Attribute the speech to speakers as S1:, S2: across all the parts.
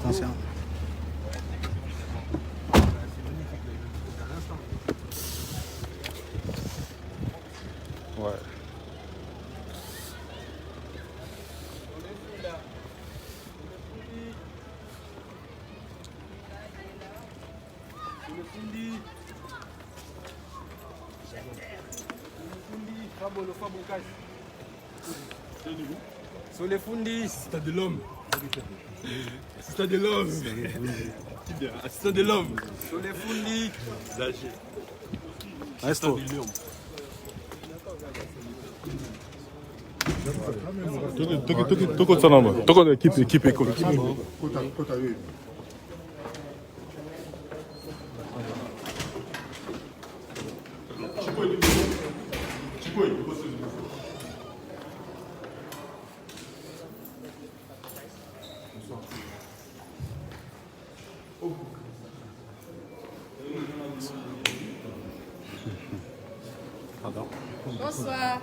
S1: conscient.
S2: Ouais.
S3: Sur les fundis, assistant de l'homme. Assistant de l'homme. Assistant de l'homme. Sur les fundis.
S1: Maestro.
S2: Toko salama. Toko equipe iko.
S4: Bonsoir.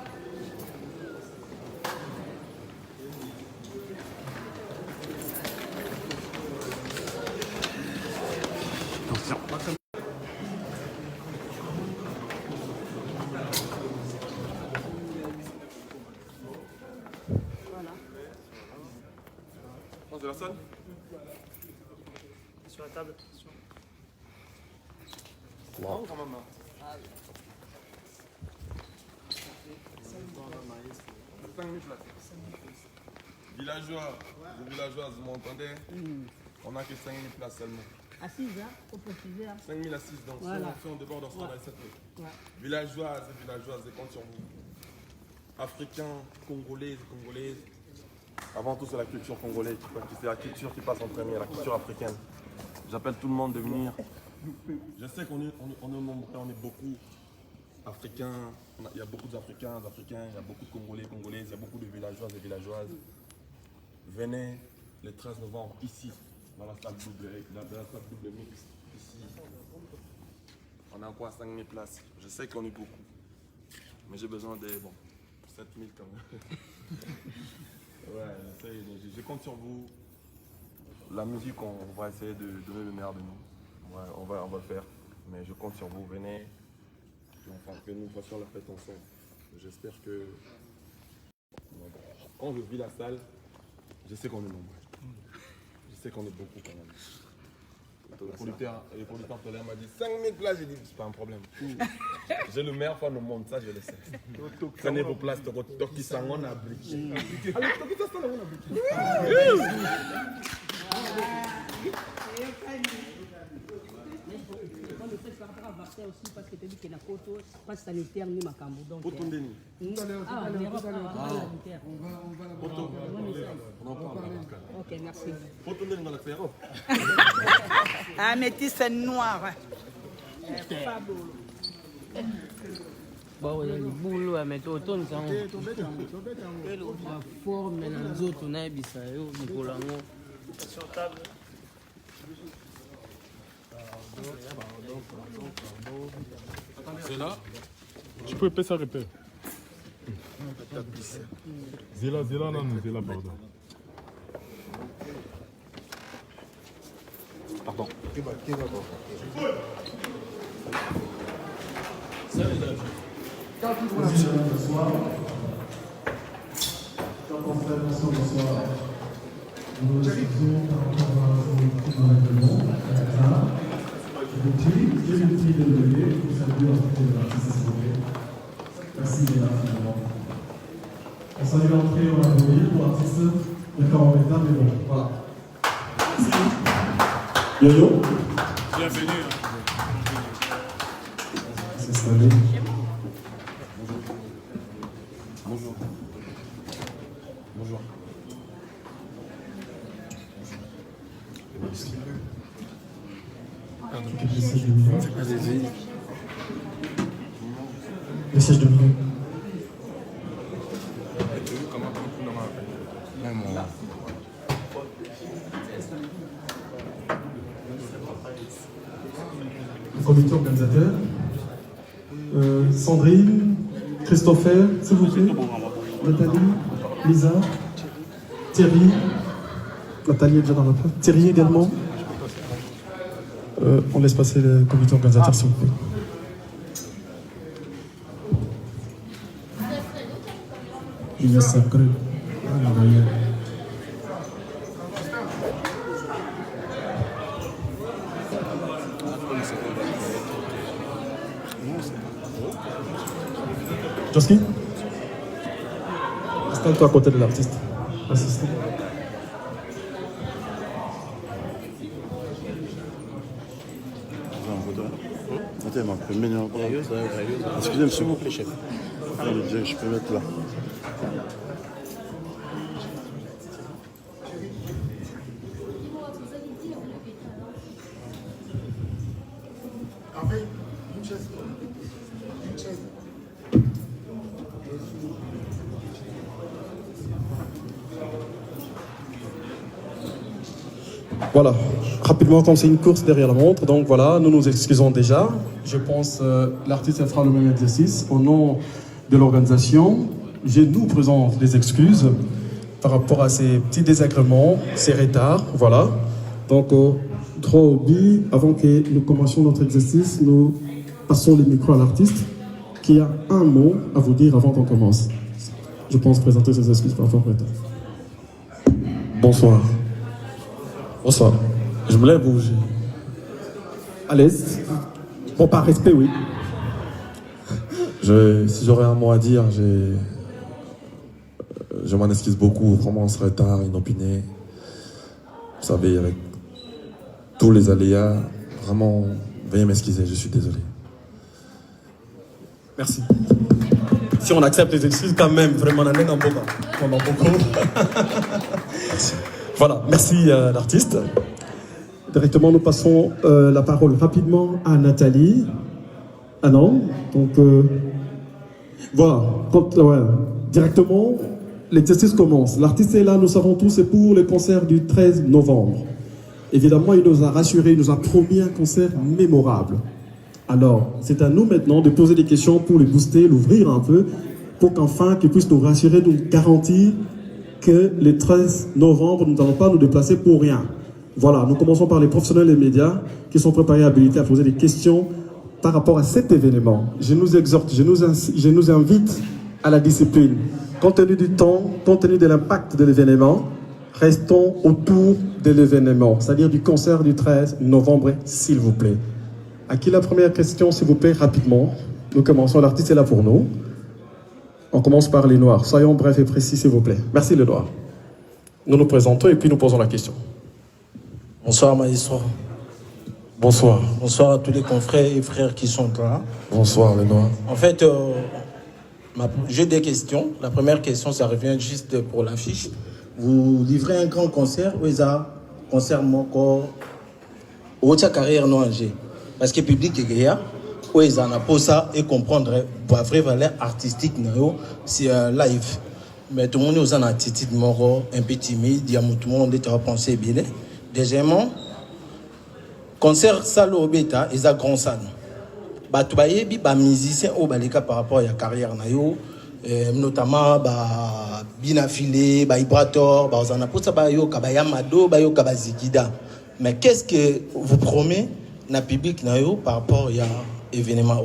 S2: De la salle.
S5: Sur la table.
S2: Wow. Villageois, les villageoises, vous m'entendez? On n'a que 5 000 places seulement.
S6: Assise, hein, faut préciser.
S2: 5 000 assises, donc
S6: Voilà.
S2: si on déborde, on sera dans les 7 000.
S6: Ouais.
S2: Villageoises et villageoises, je compte sur vous. Africains, Congolaises et Congolaises. Avant tout, c'est la culture congolaise, c'est la culture qui passe en premier, la culture africaine. J'appelle tout le monde de venir. Je sais qu'on est nombreux, on est beaucoup africains. Il y a beaucoup d'Africains, il y a beaucoup de Congolais, Congolaises, il y a beaucoup de villageoises et villageoises. Venez le 13 novembre ici, dans la salle double mix, ici. On a encore 5 000 places. Je sais qu'on est beaucoup, mais j'ai besoin de 7 000 quand même. Ouais, je compte sur vous. La musique, on va essayer de donner le meilleur de nous. Ouais, on va le faire. Mais je compte sur vous. Venez. Enfin, que nous fassions la fête ensemble. J'espère que quand je vis la salle, je sais qu'on est nombreux. Je sais qu'on est beaucoup quand même. Le producteur tout à l'heure m'a dit 5 000 places. J'ai dit, c'est pas un problème. J'ai le meilleur fan au monde, ça je le sais. Prenez vos places, Toki Sangon a briqué. Alors, Toki Sangon a briqué.
S6: Le fait par rapport à vaccin aussi, parce que tu as dit que la photo, pas sanitaire ni macambo. Donc,
S2: Pour ton déni.
S6: on
S2: On en parle.
S6: Ok, merci.
S2: Pour ton déni dans la féro.
S4: Ah, métis, c'est noir.
S5: Bon, il y a du boulot, mais tu retournes ça. La forme, les autres, on a dit ça. Sur table.
S2: C'est là.
S7: Tu peux épais ça répète. Zéla, non, Zéla, pardon.
S2: Pardon.
S8: Bonsoir. Nous faisons par rapport au règlement, j'ai une petite de lever pour saluer l'entrée de l'artiste. Merci Léna, finalement. On salue l'entrée, on va venir pour l'artiste. D'accord, on est là, mais bon, voilà. Yo-yo.
S7: Bienvenue.
S8: C'est installé.
S2: Bonjour. Bonjour.
S8: Allez-y. Message de Bruno. Le comité organisateur. Sandrine, Christopher, s'il vous plaît. Nathalie, Lisa, Thierry, Nathalie est déjà dans la place. Thierry également. On laisse passer le comité organisateur, s'il vous plaît. Yes, Joski, installe-toi à côté de l'artiste. Assistant.
S1: Excusez-moi, s'il vous plaît, chef. Je peux mettre là.
S8: Voilà, rapidement, comme c'est une course derrière la montre, donc voilà, nous nous excusons déjà. Je pense l'artiste fera le même exercice. Au nom de l'organisation, nous présentons des excuses par rapport à ces petits désagréments, ces retards, voilà. Donc, droit au but, avant que nous commencions notre exercice, nous passons le micro à l'artiste qui a un mot à vous dire avant qu'on commence. Je pense présenter ses excuses par rapport au retard.
S2: Bonsoir. Bonsoir. Je me lève ou
S8: À l'aise. Bon, par respect, oui.
S2: Si j'aurais un mot à dire, je m'en excuse beaucoup. Vraiment, ce retard inopiné. Vous savez, avec tous les aléas, vraiment, veuillez m'excuser, je suis désolé.
S8: Merci. Si on accepte les excuses, quand même, vraiment, on en a beaucoup.
S2: Merci.
S8: Voilà, merci l'artiste. Directement, nous passons la parole rapidement à Nathalie. Ah non, donc voilà, directement, l'exercice commence. L'artiste est là, nous savons tous, c'est pour le concert du 13 novembre. Évidemment, il nous a rassuré, il nous a promis un concert mémorable. Alors, c'est à nous maintenant de poser des questions pour le booster, l'ouvrir un peu, pour qu'enfin, qu'il puisse nous rassurer, nous garantir que le 13 novembre, nous n'allons pas nous déplacer pour rien. Voilà, nous commençons par les professionnels et les médias qui sont préparés et habilités à poser des questions par rapport à cet événement. Je nous exhorte, je nous invite à la discipline. Compte tenu du temps, compte tenu de l'impact de l'événement, restons autour de l'événement, c'est-à-dire du concert du 13 novembre, s'il vous plaît. À qui la première question, s'il vous plaît, rapidement. Nous commençons, l'artiste est là pour nous. On commence par les noirs. Soyons brefs et précis, s'il vous plaît. Merci, les noirs. Nous nous présentons et puis nous posons la question.
S9: Bonsoir, maestro.
S2: Bonsoir.
S9: Bonsoir à tous les confrères et frères qui sont là.
S2: Bonsoir, les noirs.
S9: En fait, j'ai des questions. La première question, ça revient juste pour l'affiche. Vous livrez un grand concert, où il a concert mon corps, où il carrière non angé. Parce que le public est là. Où ils en ont ça et comprendre la vraie valeur artistique, c'est un live. Mais tout le monde est en attitude un peu timide, tout le monde est à penser bien. Deuxièmement, concert salle au bêta, ils ont grand salle. Tu as des musiciens par rapport à la carrière, notamment bien affilé, Vibrator, Yamado, Zikida. Mais qu'est-ce que vous promettez dans le public par rapport à événement?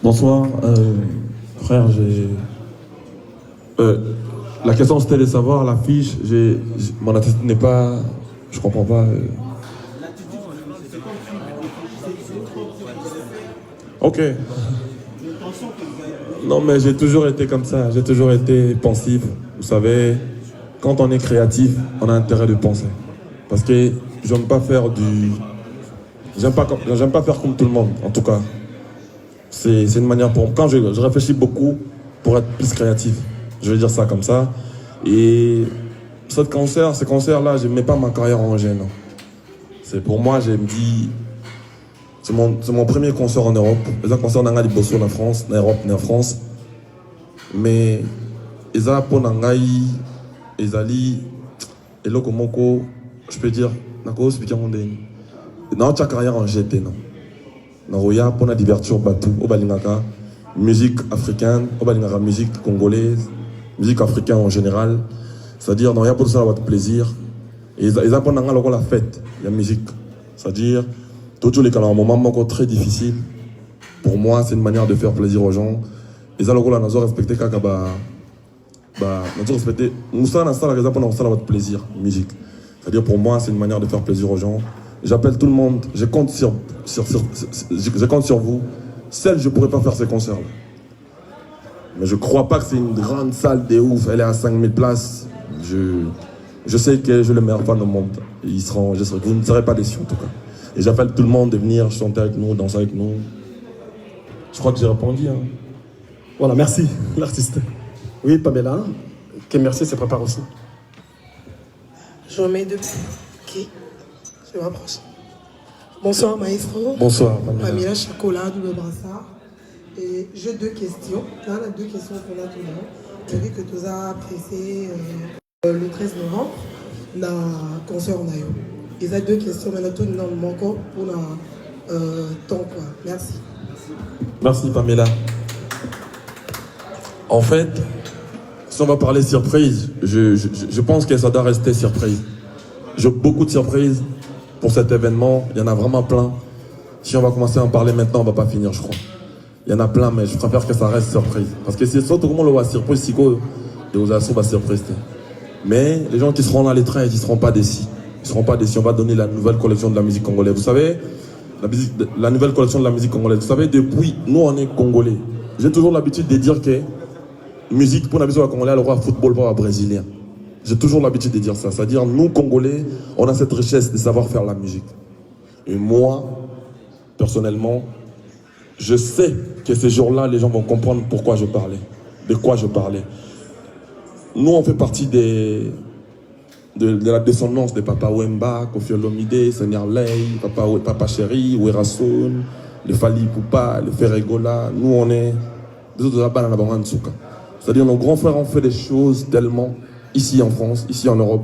S2: Bonsoir, frère, la question c'était de savoir l'affiche, mon attitude n'est pas, je comprends pas. Ok. Non mais j'ai toujours été comme ça, j'ai toujours été pensif, vous savez, quand on est créatif, on a intérêt de penser. Parce que j'aime pas faire j'aime pas faire comme tout le monde, en tout cas. C'est une manière pour... Quand je réfléchis beaucoup pour être plus créatif, je vais dire ça comme ça. Et ce concert-là, je ne mets pas ma carrière en jeu, non. C'est pour moi, je me dis... C'est mon premier concert en Europe. C'est un concert dans Bosso en France, en Europe, en France. Mais ils ont pour Nangaï, ils ali, et là comme je peux dire, n'ako expliquer mon dé. Non, ta carrière en GT non. Naroya pour la divertir bateau au balingaka. musique africaine, musique congolaise, musique africaine en général. C'est-à-dire, il y a pour ça votre plaisir. Et ils apprennent à la fête, la musique. C'est-à-dire, tout les cas, un moment encore très difficile. Pour moi, c'est une manière de faire plaisir aux gens. Et ça, nous avons respecté Kakaba. Nous avons respecté. Nous avons votre plaisir, musique. C'est-à-dire, pour moi, c'est une manière de faire plaisir aux gens. J'appelle tout le monde. Je compte sur vous. Seul, je ne pourrais pas faire ces concerts. Mais je ne crois pas que c'est une grande salle de ouf. Elle est à 5000 places. Je sais que je le meilleur fan au monde. Vous ne serez pas déçus en tout cas. Et j'appelle tout le monde de venir chanter avec nous, danser avec nous. Je crois que j'ai répondu. Hein.
S8: Voilà, merci l'artiste. Oui, Pamela, que merci se prépare aussi.
S10: Je remets deux. Ok, je m'approche. Bonsoir maestro.
S2: Bonsoir
S10: Pamela Chakola, double brassard. Et j'ai deux questions. Là, les deux questions qu'on a tout le monde. J'ai vu que tu as apprécié le 13 novembre, le concert en Ayo. Il y a deux questions, mais tout le monde encore pour le temps. Merci.
S2: Merci Pamela. En fait, si on va parler surprise, je pense que ça doit rester surprise. J'ai beaucoup de surprises pour cet événement. Il y en a vraiment plein. Si on va commencer à en parler maintenant, on ne va pas finir, je crois. Il y en a plein, mais je préfère que ça reste surprise. Parce que c'est surtout comment on le voit surprise, si quoi, et aux assos va surprise. Mais les gens qui seront là les 13, ils ne seront pas déçus. Ils ne seront pas déçus. On va donner la nouvelle collection de la musique congolaise. Vous savez, la nouvelle collection de la musique congolaise. Vous savez, depuis, nous, on est congolais. J'ai toujours l'habitude de dire que musique, pour la musique congolaise, le roi football, pas brésilien. J'ai toujours l'habitude de dire ça. C'est-à-dire, nous, Congolais, on a cette richesse de savoir faire la musique. Et moi, personnellement, je sais que ces jours-là, les gens vont comprendre pourquoi je parlais, de quoi je parlais. Nous, on fait partie de la descendance de Papa Wemba, Koffi Olomide, Seigneur Lay, Papa Chéri, Werason, le Fali Poupa, le Ferregola. Nous, on est des autres là-bas dans la Banane Souka. C'est-à-dire, nos grands frères ont fait des choses tellement ici en France, ici en Europe.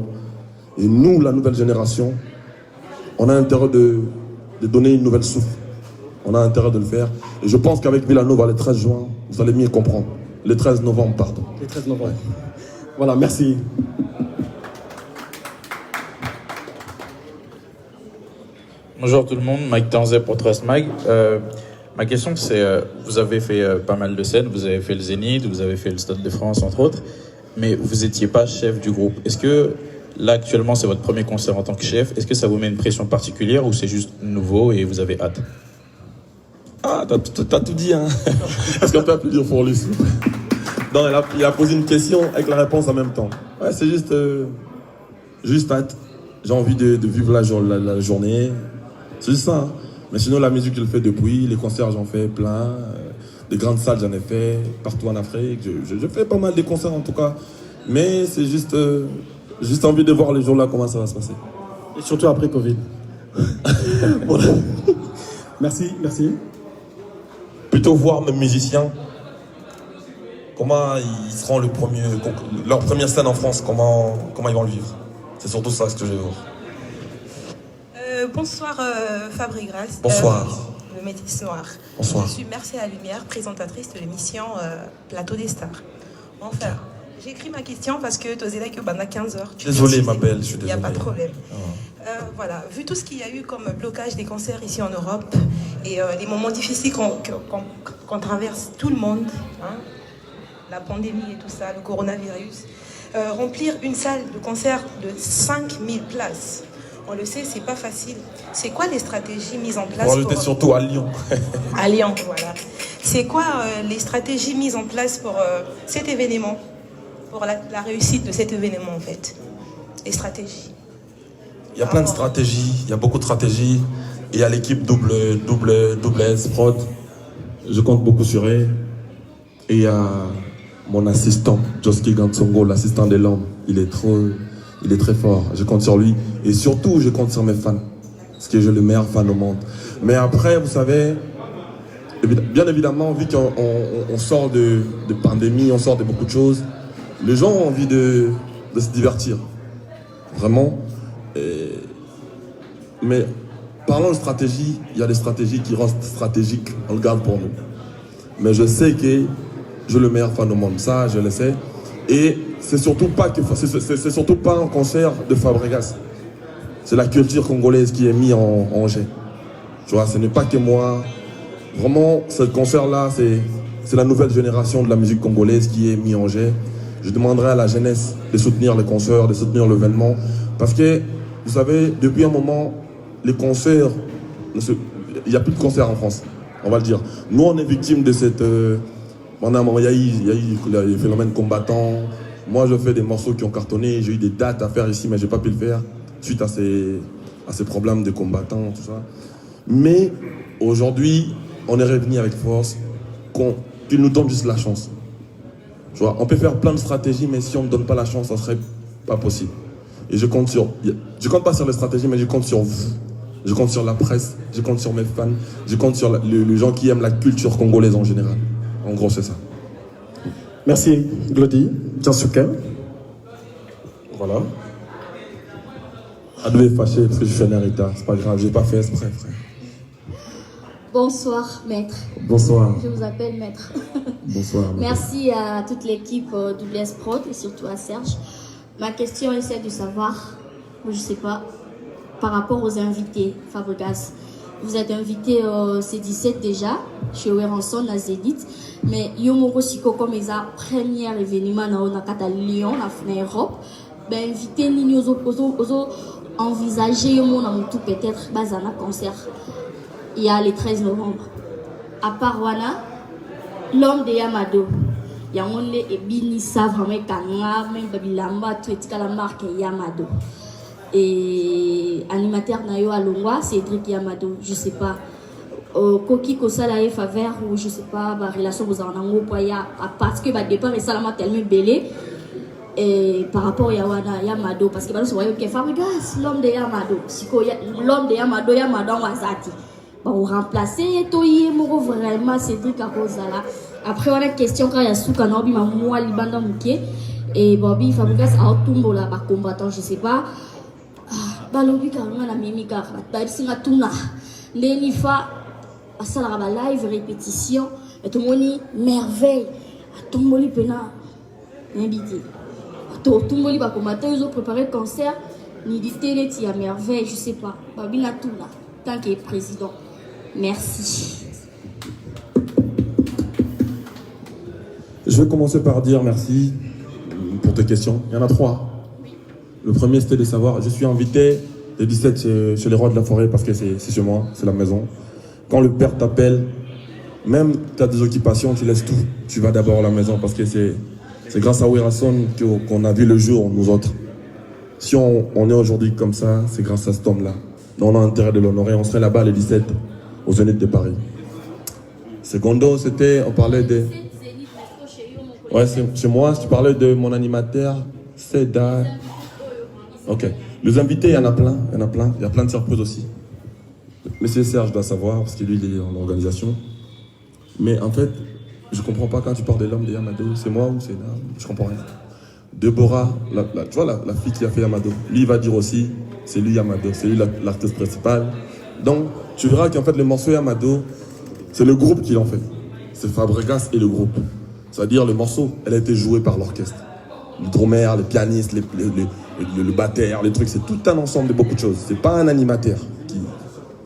S2: Et nous, la nouvelle génération, on a intérêt de donner une nouvelle souffle. On a intérêt de le faire. Et je pense qu'avec Villanova, le 13 juin, vous allez mieux comprendre. Le 13 novembre, pardon.
S8: Le 13 novembre. Voilà, merci.
S11: Bonjour tout le monde, Mike Tanzé pour Trust Mag. Ma question c'est, vous avez fait pas mal de scènes, vous avez fait le Zénith, vous avez fait le Stade de France entre autres, mais vous n'étiez pas chef du groupe. Est-ce que là actuellement c'est votre premier concert en tant que chef, est-ce que ça vous met une pression particulière ou c'est juste nouveau et vous avez hâte?
S2: Ah, t'as tout dit, hein. Est-ce qu'on peut applaudir pour lui, s'il vous plaît? Non, il a posé une question avec la réponse en même temps. Ouais, c'est juste hâte. J'ai envie de vivre la journée. C'est juste ça. Hein. Mais sinon, la musique, je le fais depuis. Les concerts, j'en fais plein. Des grandes salles, j'en ai fait. Partout en Afrique. Je fais pas mal de concerts, en tout cas. Mais c'est juste envie de voir les jours-là, comment ça va se passer.
S8: Et surtout après Covid. Voilà. Merci, merci.
S2: Plutôt voir mes musiciens. Comment ils seront leur première scène en France, comment ils vont le vivre. C'est surtout ça ce que je veux voir.
S12: Bonsoir Fabri Grasse.
S2: Bonsoir.
S12: Le Métis Noir.
S2: Bonsoir.
S12: Je suis Merci à la Lumière, présentatrice de l'émission Plateau des Stars. Enfin, j'ai écrit ma question parce que tu osais là que pendant 15 heures.
S2: Désolé ma belle, je suis désolé.
S12: Il n'y a pas de problème. Voilà, vu tout ce qu'il y a eu comme blocage des concerts ici en Europe et les moments difficiles qu'on traverse tout le monde, hein, la pandémie et tout ça, le coronavirus, remplir une salle de concert de 5000 places, on le sait, c'est pas facile. C'est quoi les stratégies mises en place
S2: j'étais surtout à Lyon.
S12: À Lyon, voilà. C'est quoi les stratégies mises en place pour cet événement, pour la réussite de cet événement en fait? Les stratégies.
S2: Il y a plein de stratégies, il y a beaucoup de stratégies. Et il y a l'équipe double S Prod. Je compte beaucoup sur elle. Et il y a mon assistant, Joski Gansongo, l'assistant de l'homme. Il est très fort. Je compte sur lui. Et surtout, je compte sur mes fans. Parce que j'ai le meilleur fan au monde. Mais après, vous savez, bien évidemment, vu qu'on sort de pandémie, on sort de beaucoup de choses, les gens ont envie de se divertir. Vraiment. Mais parlons de stratégie, il y a des stratégies qui restent stratégiques, on le garde pour nous. mais je sais que je suis le meilleur fan au monde, ça je le sais. Et c'est surtout pas un concert de Fabregas. C'est la culture congolaise qui est mise en jeu. Tu vois, ce n'est pas que moi. Vraiment, ce concert-là, c'est la nouvelle génération de la musique congolaise qui est mise en jeu. Je demanderai à la jeunesse de soutenir les concerts, de soutenir l'événement. Parce que, vous savez, depuis un moment, les concerts, il n'y a plus de concerts en France, on va le dire. Nous, on est victimes de cette... il y a eu les phénomènes combattants. Moi, je fais des morceaux qui ont cartonné. J'ai eu des dates à faire ici, mais je n'ai pas pu le faire suite à ces problèmes de combattants, tout ça. Mais aujourd'hui, on est revenu avec force qu'il nous donne juste la chance. Tu vois, on peut faire plein de stratégies, mais si on ne donne pas la chance, ça ne serait pas possible. Et je compte pas sur les stratégies, mais je compte sur vous. Je compte sur la presse, je compte sur mes fans, je compte sur les gens qui aiment la culture congolaise en général. En gros, c'est ça.
S8: Merci, Glody. Tiansuka. Voilà.
S2: Elle devait fâcher parce que je suis un héritage. C'est pas grave, j'ai pas fait exprès, frère.
S13: Bonsoir, maître.
S8: Bonsoir.
S13: Je vous appelle maître.
S8: Bonsoir.
S13: Merci à toute l'équipe WS Prod et surtout à Serge. Ma question est celle de savoir, je sais pas, par rapport aux invités, Fabregas. Vous êtes invité au C17 déjà, chez Weranson, à Zénith. Mais Yomoko Siko, comme ils ont premier événement dans Lyon, en Europe, ben invité Nini aux envisager Yomona tout peut-être bazana concert. Il y a le 13 novembre. À part Wana, l'homme de Yamado. Il y a un et Bini Savre, mais Kanga, même Babilamba, tout est la marque Yamado. Et animateur Nayo Alongwa, Cédric Yamado, je sais pas. Koki Kosala et Faveur, ou je sais pas, la relation vous en a parce que le départ est tellement belé. Et par rapport à Yamado, parce que vous voyez que Fabregas, l'homme de Yamado, l'homme de Yamado, Yamado Wazati. Bon, remplacer Toye Moro vraiment Cédric Akozala. Après, on a une question quand il y a Souka Nobi, moi, Libanda Mouké. Et Bobby Fabregas a Otumbo là, par combattant, je sais pas. Balobi Karuna, la Mimika, la Singa Tuna, Lenifa, à Salara live, répétition, et tout le monde merveille. À Tomboli Pena, invité. À Tomboli, par combattant, ils ont préparé le concert. Ni dit télé, il y a merveille, je sais pas. Bobby Natuna, tant qu'il est président. Merci.
S2: Je vais commencer par dire merci pour tes questions. Il y en a 3. Le premier, c'était de savoir, je suis invité le 17 chez les Rois de la Forêt parce que c'est chez moi, c'est la maison. Quand le père t'appelle, même tu as des occupations, tu laisses tout. Tu vas d'abord à la maison parce que c'est grâce à Weranson qu'on a vu le jour, nous autres. Si on est aujourd'hui comme ça, c'est grâce à cet homme-là. Donc on a intérêt de l'honorer. On serait là-bas le 17 au Zénith de Paris. Secondo, on parlait de... Ouais, chez moi, tu parlais de mon animateur, Seda. Ok. Les invités, il y en a plein, il y a plein de surprises aussi. Monsieur Serge doit savoir, parce que lui, il est en organisation. Mais en fait, je comprends pas quand tu parles de l'homme de Yamado. C'est moi ou c'est là? Je comprends rien. Deborah, tu vois la fille qui a fait Yamado. Lui, il va dire aussi, c'est lui Yamado, c'est lui l'artiste principal. Donc, tu verras qu'en fait, le morceau Yamado, c'est le groupe qui l'en fait. C'est Fabregas et le groupe. C'est-à-dire, le morceau, elle a été jouée par l'orchestre. Le drummer, les pianistes, le batteur, les trucs, c'est tout un ensemble de beaucoup de choses. C'est pas un animateur qui...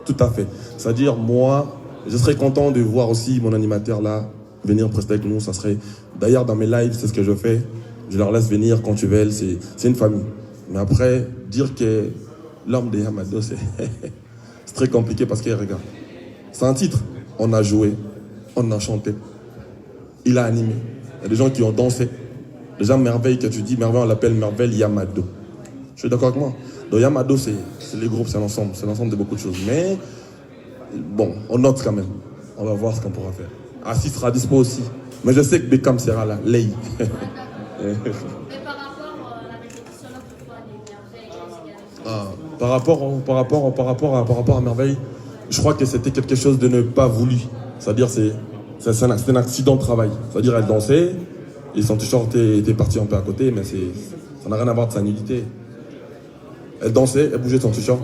S2: Tout à fait. C'est-à-dire, moi, je serais content de voir aussi mon animateur là, venir prester avec nous. Ça serait... D'ailleurs, dans mes lives, c'est ce que je fais. Je leur laisse venir quand tu veux. C'est une famille. Mais après, dire que l'homme de Yamado, c'est très compliqué parce que, regarde, c'est un titre. On a joué, on a chanté. Il a animé. Il y a des gens qui ont dansé. Les gens Merveille, que tu dis, Merveille, on l'appelle Merveille Yamado. Je suis d'accord avec moi. Donc Yamado, c'est les groupes, c'est l'ensemble de beaucoup de choses. Mais, bon, on note quand même. On va voir ce qu'on pourra faire. Assis sera dispo aussi. Mais je sais que Beckham sera là, Lei.
S13: Mais par rapport à la répétition,
S2: par rapport à Merveille, je crois que c'était quelque chose de ne pas voulu. C'est-à-dire, c'est un accident de travail. C'est-à-dire, elle dansait, et son t-shirt était parti un peu à côté, mais ça n'a rien à voir de sa nudité. Elle dansait, elle bougeait son t-shirt.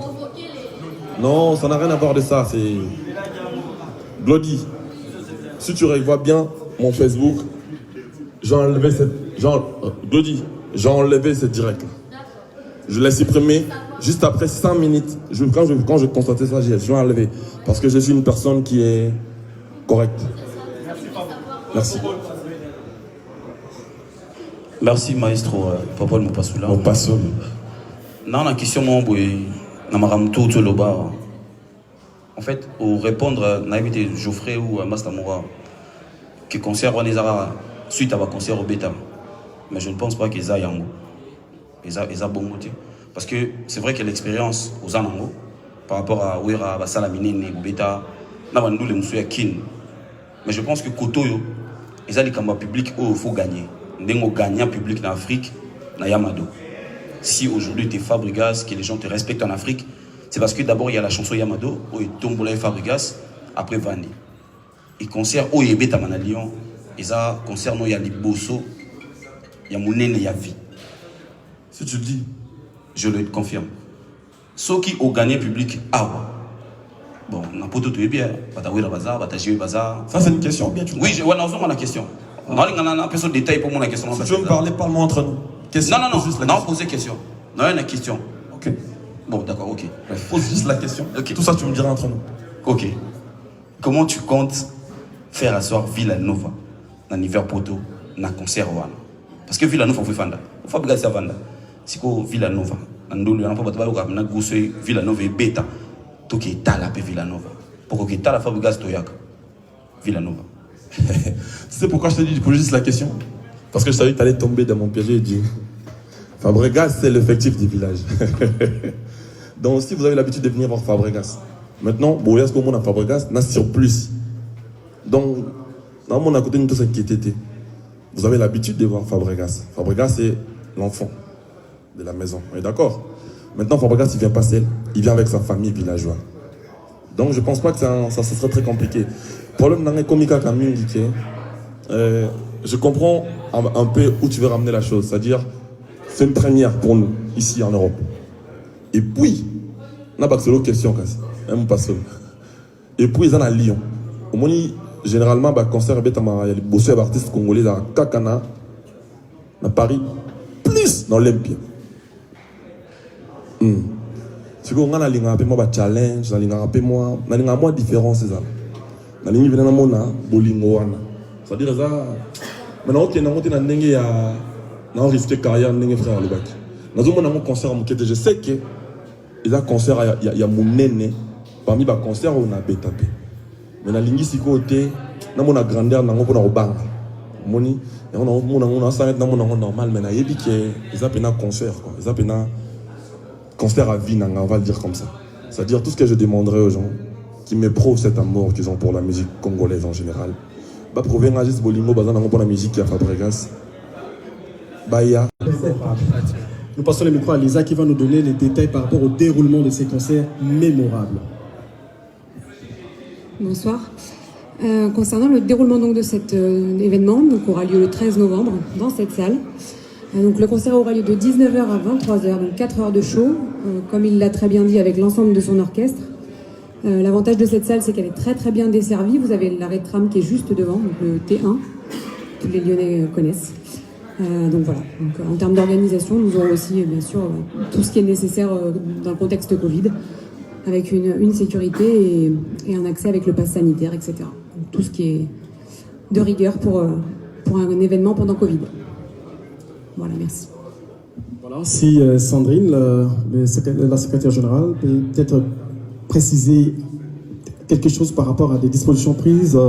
S2: Non, ça n'a rien à voir de ça, c'est... Glody. si tu revois bien mon Facebook, j'ai enlevé Glody, j'ai enlevé cette direct là. Je l'ai supprimé juste après 5 minutes. Quand je constatais ça, je l'ai enlevé. Parce que je suis une personne qui est correcte. Merci.
S14: Merci maestro Papa Mopassoula.
S2: Mopassoula.
S14: Non, la question mon boy, namaram tout le bas. En fait, au répondre naïvité Geoffrey ou Mastamoura que concert on ezara suite à un concert au Beta. Mais je ne pense pas qu'ils aient yango. Ils a bon côté. Parce que c'est vrai que l'expérience aux Anango, par rapport à Ouira, Basalamine, Beta, Namandou, les Moussouya Kin. Mais je pense que Kotoyo, ils ont des combats publics où il faut gagner. N'engo gagnant public en Afrique, na Yamado. Si aujourd'hui tu es Fabregas, que les gens te respectent en Afrique, c'est parce que d'abord il y a la chanson Yamado, où il tombe là Fabregas, après Vandi. Et concert où il y a Beta Manalion, et ça concert où il y a les Bosso, il y a Mounene, il y a vie.
S2: Si tu le dis,
S14: je le confirme. Ceux qui ont gagné public, bon, on a pas tout bien.
S2: Ça, c'est une question bien.
S14: Oui, on a la question. On a un peu de détail pour moi la question.
S2: Si tu veux me parler, parle-moi entre nous.
S14: Non, posez question. Non, il y a une question.
S2: Ok.
S14: Bon, d'accord, ok.
S2: Pose juste la question.
S14: Okay.
S2: Tout ça, tu me diras entre nous.
S14: Ok. Comment tu comptes faire asseoir Villanova dans l'hiver poto, dans le concert? Parce que Villanova, il faut faire ça. C'est quoi Villanova? Ndolo yana pas bataba na guswe Villanova et Beta to ki tala pe Villanova pour que tala Fabregas toyaka Villanova.
S2: C'est pourquoi je te dis de poser juste la question, parce que je savais que tu allais tomber dans mon piège et dire Fabregas c'est l'effectif du village. Donc si vous avez l'habitude de venir voir Fabregas, maintenant Boyas comme on a Fabregas n'a surplus. Donc dans mon à côté de tout ce qui était, vous avez l'habitude de voir Fabregas. Fabregas c'est l'enfant de la maison, on est d'accord? Maintenant, Fabregas, il vient pas seul, il vient avec sa famille villageoise. Donc, je pense pas que ça serait très compliqué. Le problème dans les comiques à Camille, je comprends un peu où tu veux ramener la chose. C'est-à-dire, c'est une première pour nous, ici en Europe. Et puis, on a pas que question, même pas seul. Et puis, ils sont à Lyon. Au moins, généralement, le concert, il y a les bosseurs d'artistes congolais à Kakana, à Paris, plus dans l'Olympia. Si vous avez un challenge, une différence, c'est-à-dire ça, maintenant on risque carrière frère le concert je sais que il y a concert il y a mon nene parmi les concerts on a Beta mais na lingi côté na mon grandeur na ngoko na obanga moni on a ça na normal mais na yebi que ils appellent un concert quoi, ils appellent un concert à vie, on va le dire comme ça. C'est-à-dire tout ce que je demanderais aux gens qui m'éprouvent cet amour qu'ils ont pour la musique congolaise en général. Bah prouver un geste bolingo pour la musique qui a Fabregas. Baya.
S8: Nous passons le micro à Lisa qui va nous donner les détails par rapport au déroulement de ces concerts mémorables.
S15: Bonsoir. Concernant le déroulement donc de cet événement, donc aura lieu le 13 novembre dans cette salle. Donc le concert aura lieu de 19h à 23h, donc 4 heures de show, comme il l'a très bien dit avec l'ensemble de son orchestre. L'avantage de cette salle, c'est qu'elle est très très bien desservie. Vous avez l'arrêt de tram qui est juste devant, donc le T1, que les Lyonnais connaissent. Donc voilà, donc, en termes d'organisation, nous aurons aussi bien sûr tout ce qui est nécessaire dans le contexte Covid, avec une sécurité et un accès avec le pass sanitaire, etc. Donc, tout ce qui est de rigueur pour un événement pendant Covid. Voilà, merci.
S8: Voilà, si Sandrine, la secrétaire générale, peut peut-être préciser quelque chose par rapport à des dispositions prises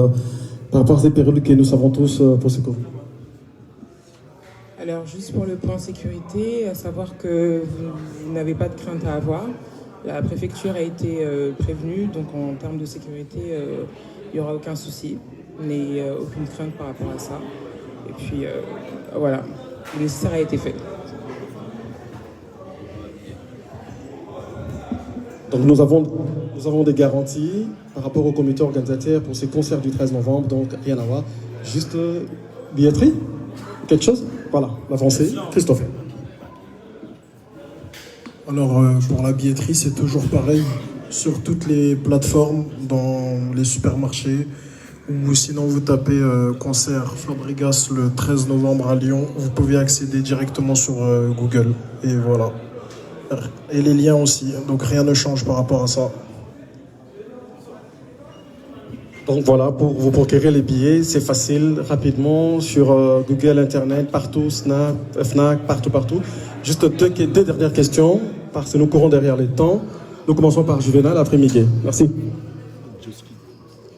S8: par rapport à ces périodes que nous savons tous pour ce Covid.
S16: Alors, juste pour le point sécurité, à savoir que vous n'avez pas de crainte à avoir. La préfecture a été prévenue, donc en termes de sécurité, il n'y aura aucun souci, mais aucune crainte par rapport à ça. Et puis, voilà. Le nécessaire a été fait.
S8: Donc nous avons des garanties par rapport au comité organisateur pour ces concerts du 13 novembre, donc rien à voir. Juste billetterie? Quelque chose? Voilà, l'avancée. Christophe.
S17: Alors pour la billetterie, c'est toujours pareil sur toutes les plateformes, dans les supermarchés, ou sinon vous tapez concert Fabregas le 13 novembre à Lyon. Vous pouvez accéder directement sur Google. Et voilà. Et les liens aussi. Donc rien ne change par rapport à ça.
S8: Donc voilà, pour vous procurer les billets, c'est facile, rapidement, sur Google, Internet, partout, Snap, Fnac, partout. Juste deux dernières questions, parce que nous courons derrière les temps. Nous commençons par Juvenal, après Miguel. Merci.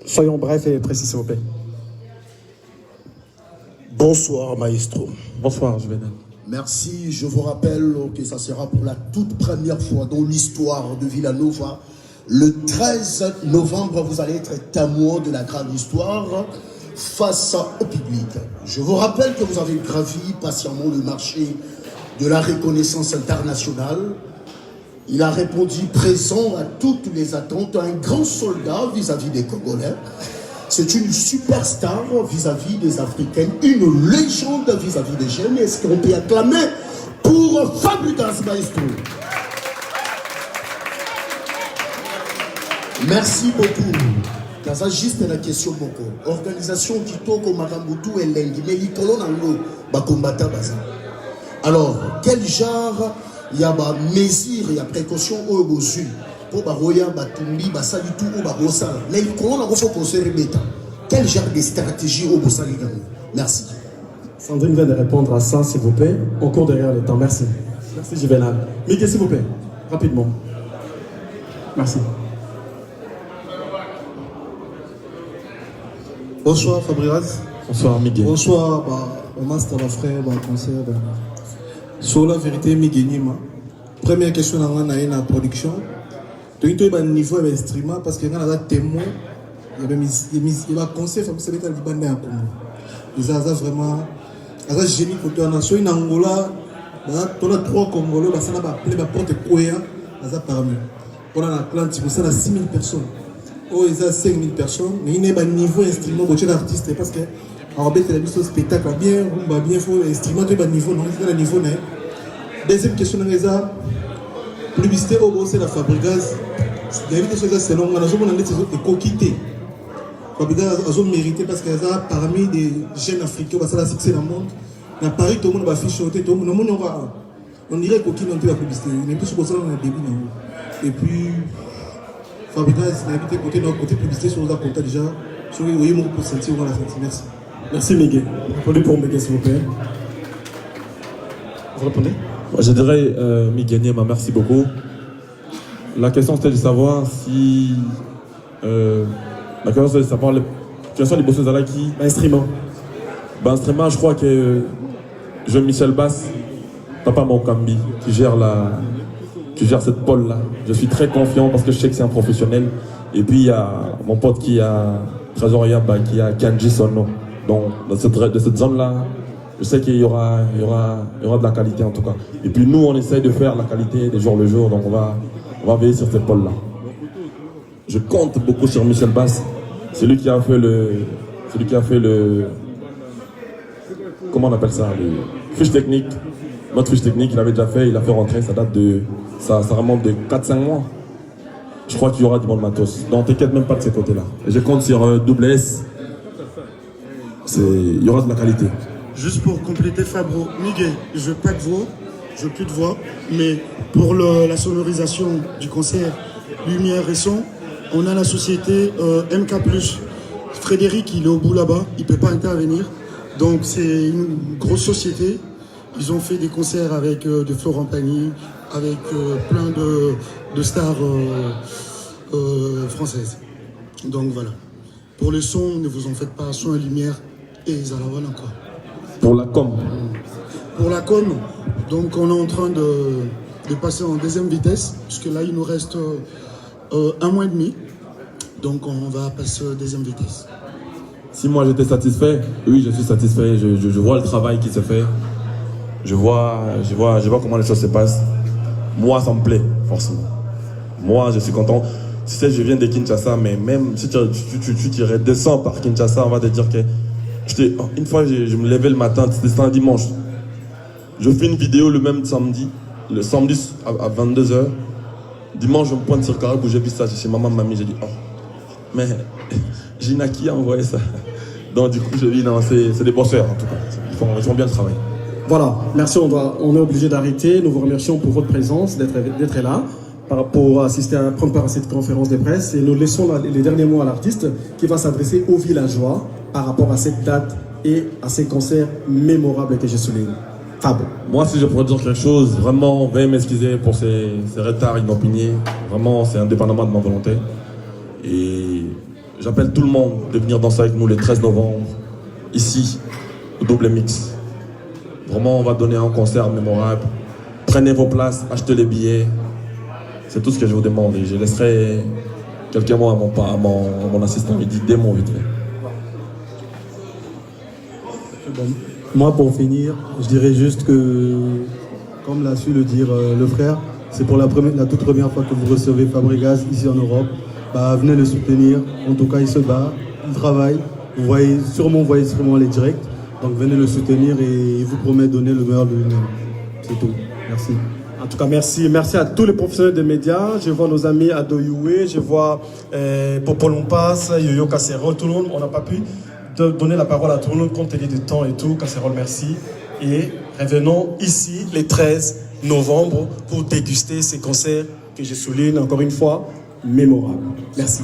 S8: Soyons brefs et précis, s'il vous plaît.
S18: Bonsoir, maestro.
S8: Bonsoir, Juvenal.
S18: Merci. Je vous rappelle que ça sera pour la toute première fois dans l'histoire de Villanova. Le 13 novembre, vous allez être témoin de la grande histoire face au public. Je vous rappelle que vous avez gravi patiemment le marché de la reconnaissance internationale. Il a répondu présent à toutes les attentes, un grand soldat vis-à-vis des Congolais. C'est une superstar vis-à-vis des Africains, une légende vis-à-vis des jeunes. Est-ce qu'on peut acclamer pour Fabregas Maestro? Merci beaucoup. Dans juste la question beaucoup. Organisation qui toque au Marambutu et Lengi, mais les colons en l'eau, combattre baza. Alors, quel genre il y a des mesures, il y a précautions au bosu pour baroya, batumbi, basali tout ou barosala. Mais les colons en faut qu'on se remette. Quel genre de stratégie au bosali? Merci.
S8: Sandrine vient de répondre à ça, s'il vous plaît. On court derrière le temps. Merci. Merci, Juvenal. Miguel, s'il vous plaît. Rapidement. Merci.
S17: Bonsoir Fabregas.
S8: Bonsoir Miguel.
S17: Bonsoir master frère, concert. Sur la vérité, Miguel Nima. Première question dans la production. Tu as un niveau d'instrument parce que dans la témoin, il y a un concert Fabregas dans le Liban en Congo. Ils ont vraiment un génie pour toi. En Angola, tu as 3 Congolais, ça n'a pas appelé ma porte Koya, ça parmi. On a un clan, ça a 6 000 personnes. Oh, ils ont 5 000 personnes, mais il y a un niveau instrument pour les artistes parce que en fait, c'est un spectacle bien, bien fort, instrument, il y a un niveau, non, il y a un niveau. Deuxième question, publicité au gros, c'est la Fabregas. C'est long, on a des coquilletés. Fabregas a mérité parce qu'elle a parmi des jeunes africains, ça a succès dans le monde. Dans Paris, tout le monde va afficher, tout le monde on dirait coquille dans la publicité. On est tous pour ça, on a début. Et puis. Fabregas, il a invité côté publicité sur le compte déjà. Sur les voyez mon pour sentir la fête. Merci.
S8: Merci Miguel. Répondez pour Miguel, s'il vous plaît. Vous répondez?
S2: Je dirais Miguel Niema, merci beaucoup. La question c'était de savoir si. La question c'était de savoir quels sont les bosses à qui.
S8: Instrument.
S2: Instrument, je crois que Jean-Michel Bass, Papa Mokambi, qui gère cette pôle-là. Je suis très confiant parce que je sais que c'est un professionnel. Et puis il y a mon pote qui a Trésor Yaba, qui a Kanji Sono. Donc de cette zone-là, je sais qu'il y aura de la qualité en tout cas. Et puis nous, on essaye de faire la qualité des jours le jour. Donc on va veiller sur cette pôle-là. Je compte beaucoup sur Michel Bass. C'est lui qui a fait le comment on appelle ça, le fiche technique. Notre fiche technique, il avait déjà fait, il a fait rentrer, ça date de. Ça remonte de 4-5 mois. Je crois qu'il y aura du bon matos. Donc t'inquiète même pas de ces côtés-là. Je compte sur Double S. Il y aura de la qualité.
S17: Juste pour compléter Fabro, Miguel, je n'ai pas de voix, je n'ai plus de voix, mais pour la sonorisation du concert, lumière et son, on a la société MK+. Frédéric, il est au bout là-bas, il ne peut pas intervenir. Donc c'est une grosse société. Ils ont fait des concerts avec de Florent Pagny, avec plein de stars françaises. Donc voilà. Pour le son, ne vous en faites pas, son et lumière et Zalawan encore.
S2: Pour la com.
S17: Pour la com, donc on est en train de passer en deuxième vitesse, puisque là il nous reste 1 mois et demi. Donc on va passer deuxième vitesse.
S2: Si moi j'étais satisfait, oui je suis satisfait, je vois le travail qui se fait. Je vois comment les choses se passent. Moi, ça me plaît, forcément. Moi, je suis content. Tu sais, je viens de Kinshasa, mais même si tu redescends par Kinshasa, on va te dire que... Une fois, je me levais le matin, c'était un dimanche. Je fais une vidéo le même samedi, le samedi à 22h. Dimanche, je me pointe sur Carab où j'ai vu ça, chez maman, mamie, j'ai dit, oh, Mais Gina qui a envoyé ça. Donc du coup, je dis non, c'est des bosseurs en tout cas. Ils font bien le travail.
S8: Voilà, merci, on est obligé d'arrêter. Nous vous remercions pour votre présence, d'être là, pour prendre part à cette conférence de presse. Et nous laissons les derniers mots à l'artiste qui va s'adresser aux villageois par rapport à cette date et à ces concerts mémorables que je souligne. Fab.
S2: Moi, si je pourrais dire quelque chose, vraiment, veuillez m'excuser pour ces retards inopinés. Vraiment, c'est indépendamment de ma volonté. Et j'appelle tout le monde de venir danser avec nous le 13 novembre, ici, au Double Mix. Vraiment, on va donner un concert mémorable. Prenez vos places, achetez les billets. C'est tout ce que je vous demande. Et je laisserai quelques mots à mon assistant. Il dit des mots vite fait.
S19: Moi, pour finir, je dirais juste que, comme l'a su le dire le frère, c'est pour la toute première fois que vous recevez Fabregas ici en Europe. Bah, venez le soutenir. En tout cas, il se bat, il travaille. Vous voyez sûrement les directs. Donc venez le soutenir et il vous promet de donner le meilleur de lui-même. C'est tout. Merci.
S8: En tout cas, merci. Merci à tous les professionnels des médias. Je vois nos amis Ado Youé, je vois Popo Lompas, Yo-Yo Casserole, tout le monde. On n'a pas pu donner la parole à tout le monde compte tenu du temps et tout. Casserole, merci. Et revenons ici le 13 novembre pour déguster ces concerts que je souligne encore une fois mémorables. Merci.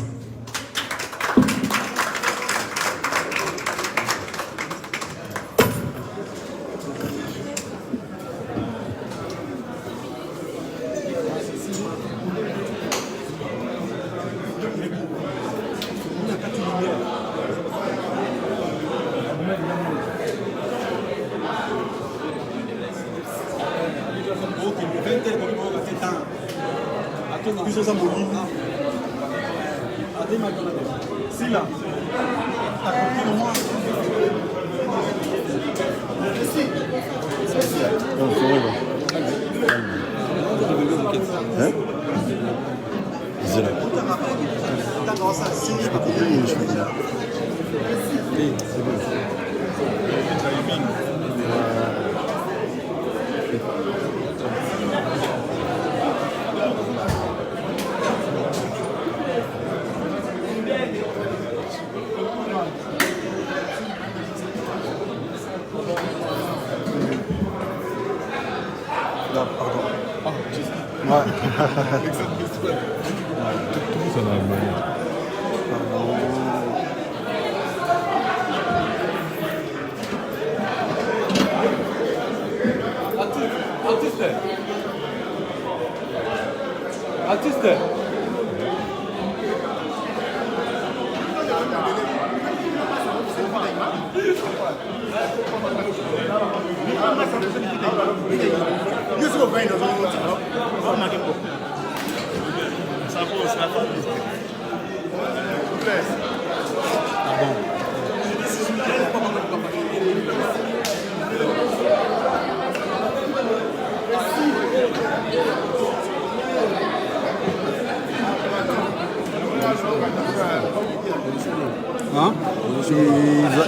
S1: Hein?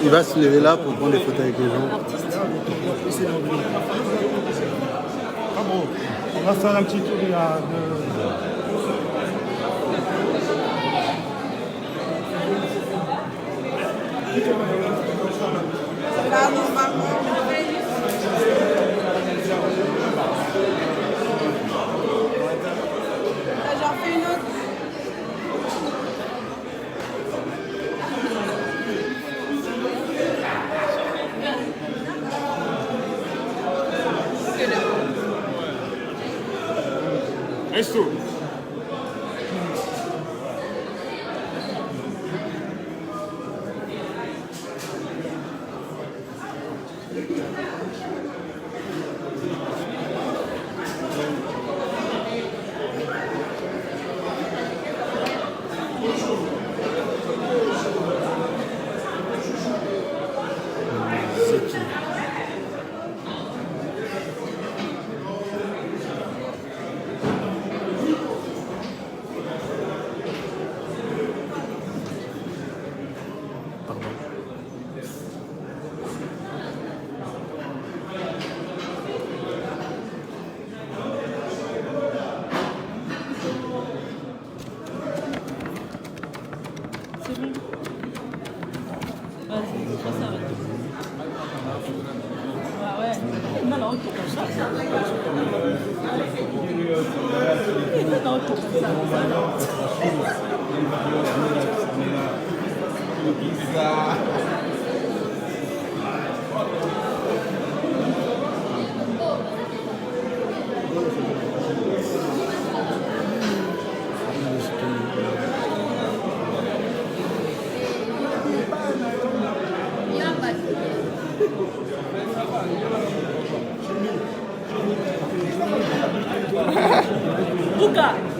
S1: Il va se lever là pour prendre des photos avec les gens.
S20: Ah bon, on va faire un petit tour de la...
S4: Là, normalement, j'en fais une autre.
S7: Resto.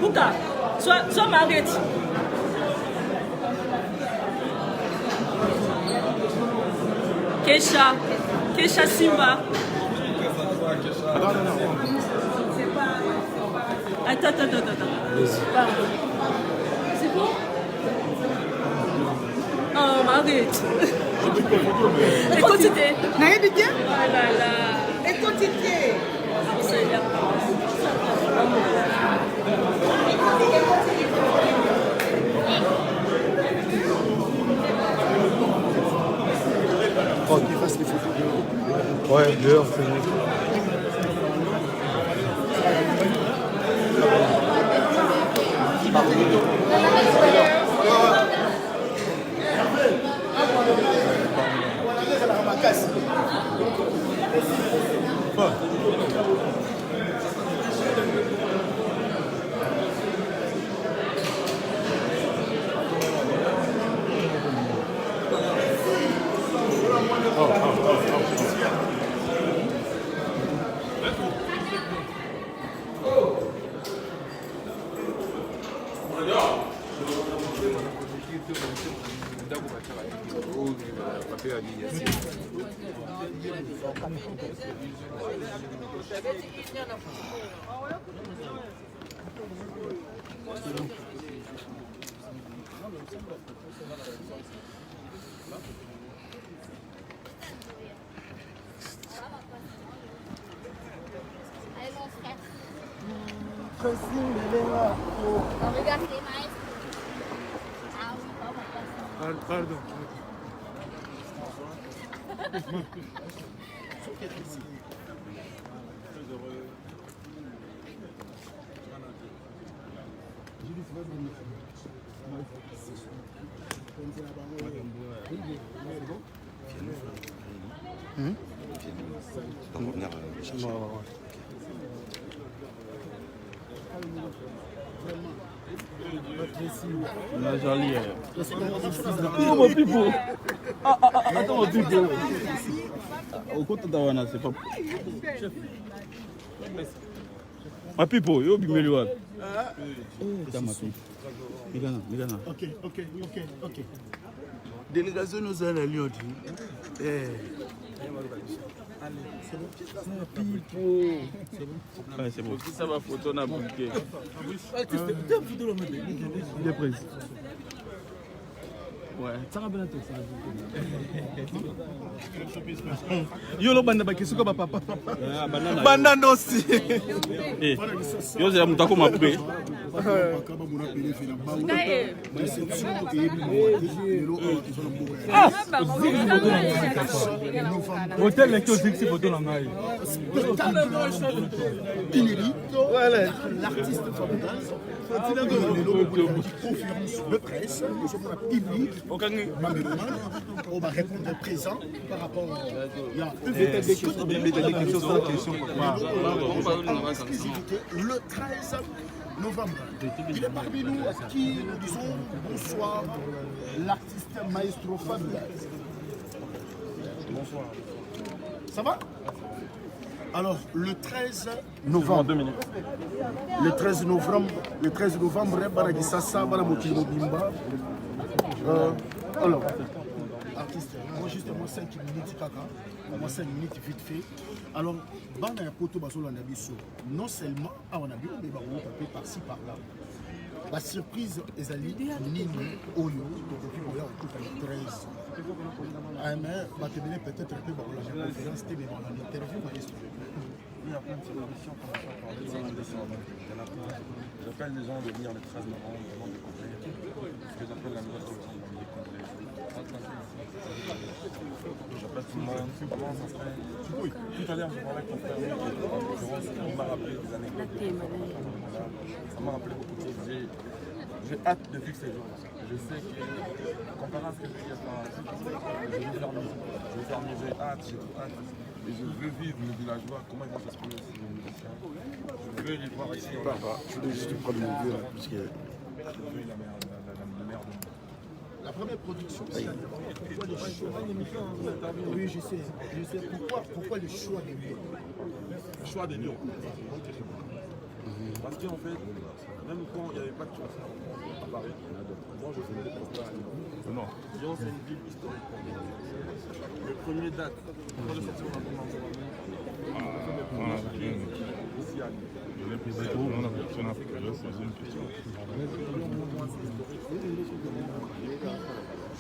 S6: Bouka, sois Marguerite. Keisha Simba. Attends. Pardon. C'est bon? Oh, Marguerite. Écoutez.
S21: Naïbité?
S6: Oh là là.
S21: Écoutez.
S1: Oh, qu'il fasse les photos dehors. Ouais, dehors, c'est vrai.
S20: Pardon.
S1: La jolie. Oh, mon pipo. Attends, mon pipo. Au compte d'Awana, c'est pas. Ma pipo, yo bimeliwa. Migana.
S21: Ok.
S1: Délégation nous a la Lyon. C'est bon. Ça va photo na bouquet. Il est prêt. Ouais, ça va bien yo lo banda bakisi ko papa. Banda aussi. Eh. Yo za mutako mapre. Hôtel les choses ici photo na ngai.
S21: Voilà, l'artiste Fabregas. Conférence de presse, nous sommes la public. On va répondre présent par rapport à des questions le 13 novembre. Il est parmi nous qui nous disons bonsoir, l'artiste maestro Fabregas. Bonsoir. Ça va? Alors, le 13 novembre, le 13 novembre, Baragissassa, Baramokino Bimba. Alors, artiste, moi justement 5 minutes, kaka, moi 5 minutes vite fait. Alors, Bana Yapoto Basola Nabiso, non seulement à Wanabi, mais Baro tapé par-ci par-là. La surprise est allée Nini Oyo, depuis qu'on a au 13. Mais peut-être un peu dans la conférence, mais dans l'interview,
S2: il y a plein de solutions qu'on n'a pas parlé. J'appelle les gens de venir le 13 novembre, vraiment découvrir ce que j'appelle la nouvelle culture de la musique congolaise. J'appelle tout le monde. Comment ça se fait? Tout à l'heure, je parlais avec ton frère. Il m'a rappelé des anecdotes. Ça m'a rappelé beaucoup de choses. J'ai hâte de vivre ces jours. Je sais que, comparé à ce que je vis par la suite, je vais faire mieux. Je vais faire mieux. J'ai hâte. Et je veux vivre mes villageois. Comment ils vont s'exprimer aussi, les musiciens. Je veux les voir ici.
S21: Je voulais juste prendre mon vieux là, parce que...
S2: Je veux la merde.
S21: La première production, c'est pourquoi le choix? Oui, je sais. Pourquoi le choix des lieux?
S2: Le choix des lieux. Parce qu'en fait, même quand il n'y avait pas de choix à Paris, moi je faisais des concerts à Lyon. Non. Lyon, c'est une ville historique. Le premier date, quand je sortais mon album en ici à Lyon.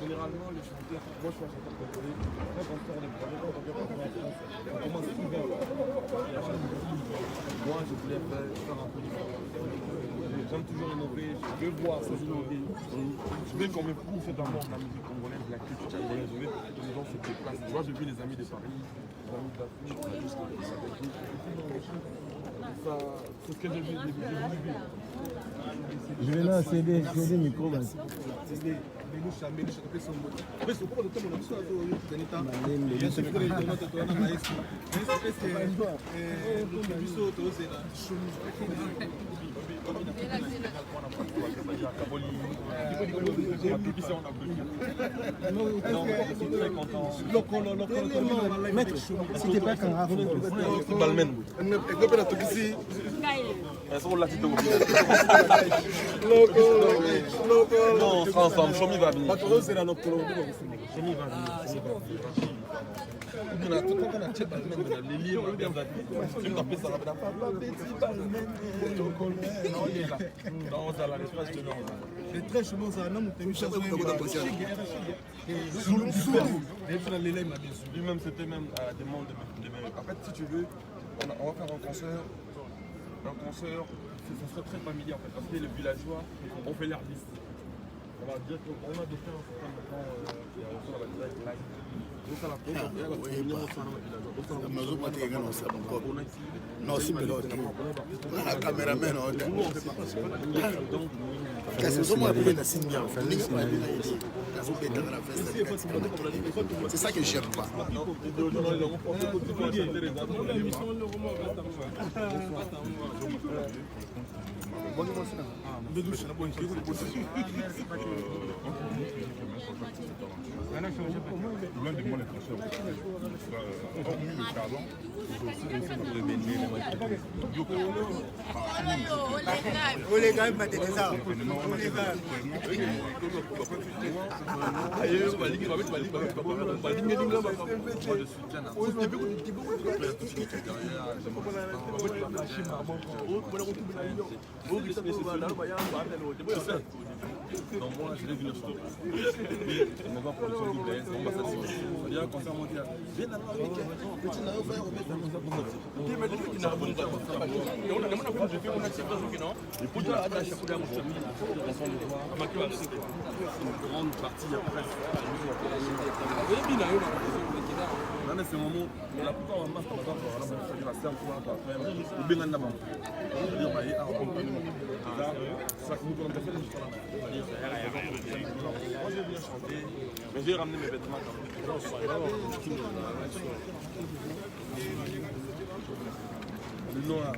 S2: Généralement, les chanteurs, moi je suis un chanteur congolais, quand on sort les projets, quand on commence souvent. Moi je voulais faire un peu différent. J'aime toujours innover, je veux voir ces innover. Je veux qu'on me prouve cet amour de la musique congolaise, de la culture congolaise. Je veux que les gens se déplacent. Tu vois, j'ai vu les amis de Paris, les amis d'Afrique, ça, c'est ce que j'ai vu au début.
S21: Je vais là, c'est des micros.
S17: Maître, c'était pas qu'un rare.
S2: Non, on sera ensemble. Chomi va venir.
S21: Les très chemins, ça n'a pas
S2: lui-même, c'était même des membres de mes... En fait, si tu veux, on va faire un concert. Ça serait très familier en fait, parce que les villageois, on fait l'artiste. On va dire qu'on a des frères qui ont la direct live.
S21: Non, c'est pas l'autre. La caméraman, c'est ça que j'aime pas.
S2: Donc moi je vais venir sur on va production du BS, on va s'assurer. Il y a un concert mondial. Viens là, petit là, on va une grande partie après. C'est un moment, la plupart en masse, par exemple, la serre, ou bien en avant. Ça nous donne des choses. Moi je vais venir chanter, mais j'ai ramené mes vêtements quand même. Le nom là.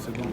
S2: C'est bon.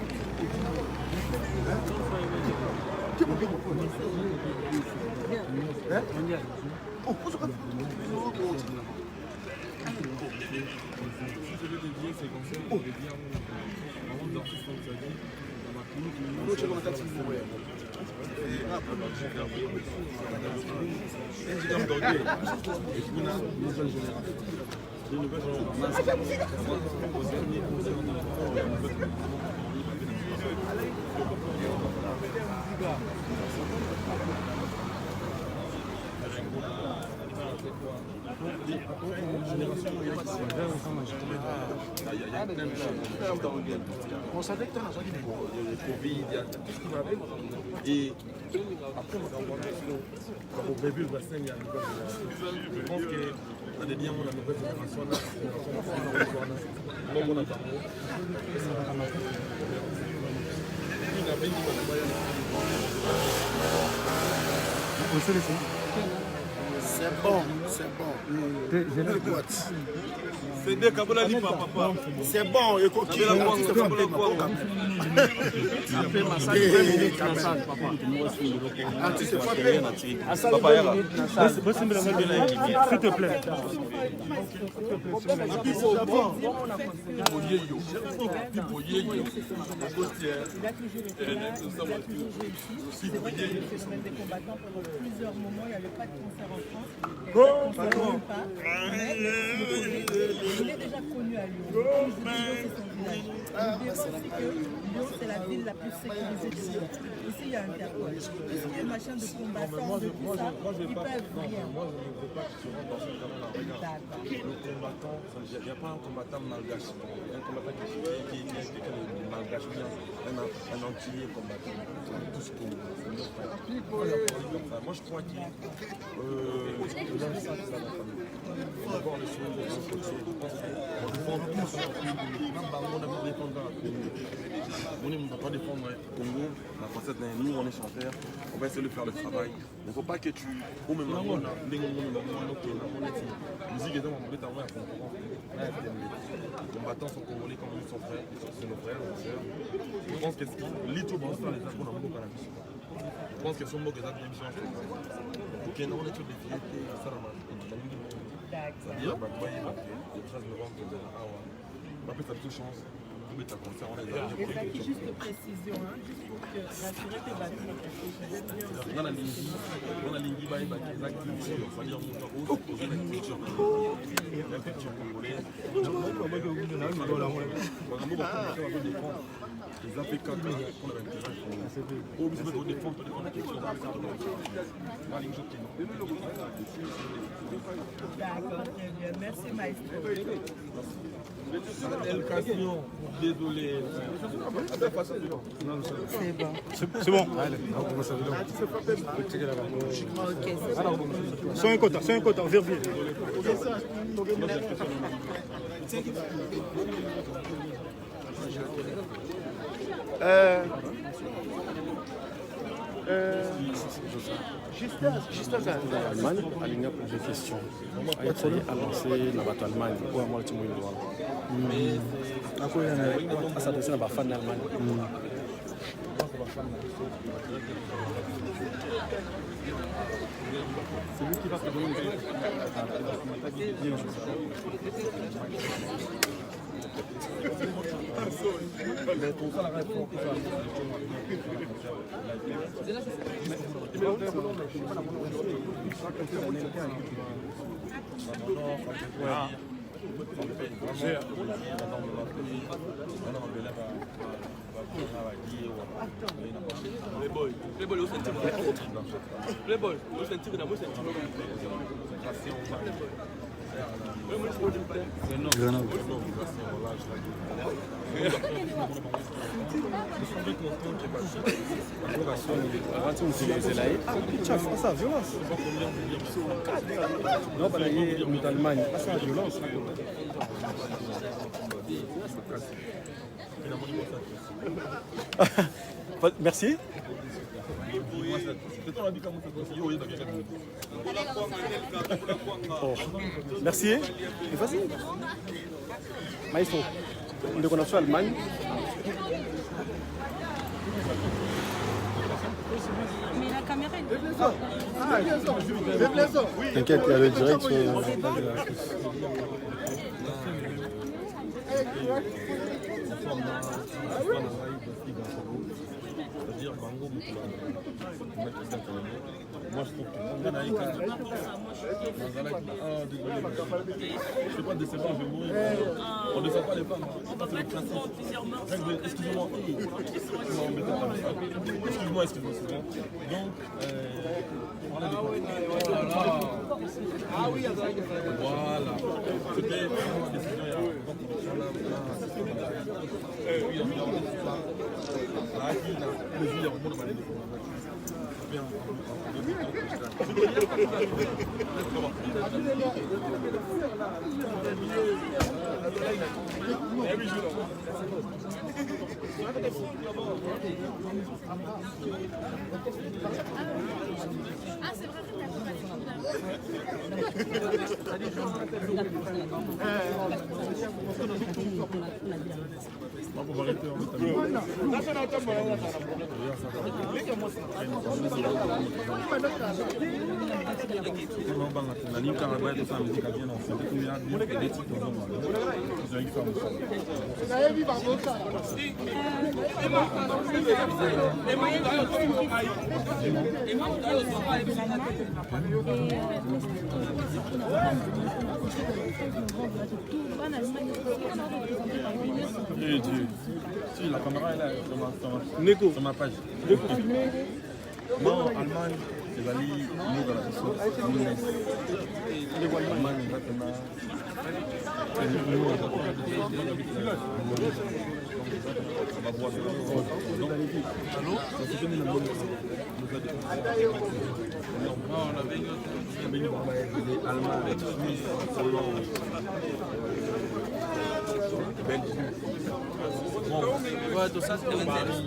S21: On savait que tu as le Covid, il y a tout ce qui va avec. Et après, au début, le bassin, il y a une nouvelle génération. Je pense qu'il y a des liens dans la nouvelle génération. C'est bon, c'est bon.
S1: C'est des Kabola Lipa, papa.
S21: C'est bon, et coquille.
S5: Après massage, 20 minutes massage, papa.
S21: Ah, tu sais pas faire. S'il te plaît.
S4: Plusieurs moments, il n'y avait pas de concert en France. Il est déjà connu à Lyon. Comme je dis, Lyon, c'est son village. N'oubliez pas aussi que Lyon, c'est la ville la plus sécurisée du monde. Ici, il y a Interpol. Tout ce qui est machin de combattants, de tout ça, ils peuvent rien.
S2: Moi, je ne veux pas que tu rentres dans ce domaine-là. Regarde, le combattant, il n'y a pas un combattant malgache. Il y a un combattant qui est malgache bien, un antillais combattant. Tout ce qu'on veut. Moi, je crois qu'il faut voir les choses de son côté. On défend tous. On ne va pas défendre le Congo, la facette, nous on est chanteurs, on va essayer de faire le travail. Il ne faut pas que tu. Ou même la musique est dans mon état, les combattants sont congolais comme nous, sont frères, c'est nos frères, nos sœurs. Je pense que l'ITO va faire les accords dans le cannabis. Je pense que ce mot que ça bien changé. Pour qu'il y ait une étude de fierté, ça va. C'est-à-dire, le 13 novembre, après ça a toute chance.
S4: Et ça qui juste de précision, juste pour rassurer tes battements.
S2: On a l'ingui, c'est-à-dire la culture congolaise. Les Africains qu'on avait intérêt au besoin de défendre la culture.
S4: D'accord, très bien. Merci, maestro.
S2: Éducation, désolé.
S4: C'est bon.
S21: C'est bon. C'est un quota, vérifiez.
S20: Juste à l'Allemagne, aligné pour des questions. Ça y est, annoncé la bataille Allemagne. Ou à moi, tu m'as dit. Mais ça descend à la fin de l'Allemagne. C'est lui qui va te donner
S2: Mais pour ça, la réponse,
S1: Playboy, au sentir de la moitié.
S21: Merci. Oh. Merci. C'est facile. Maestro, on est connecté à l'Allemagne.
S4: Mais la caméra est
S20: T'inquiète, il y a le direct.
S2: C'est-à-dire Moi je trouve que je sais pas décevant, je vais mourir. On ne déçoit pas les femmes. C'est le principe. Excusez-moi. Excuse-moi. Donc, ah oui, voilà. C'était une décision.
S4: Ah, c'est vrai.
S2: Eh Dieu. Si la caméra est là sur ma page. Non, Allemagne, c'est allé nous dans la ressource. Allemagne, exactement. On va voir.
S1: Ouais, tout ça c'était l'intérêt.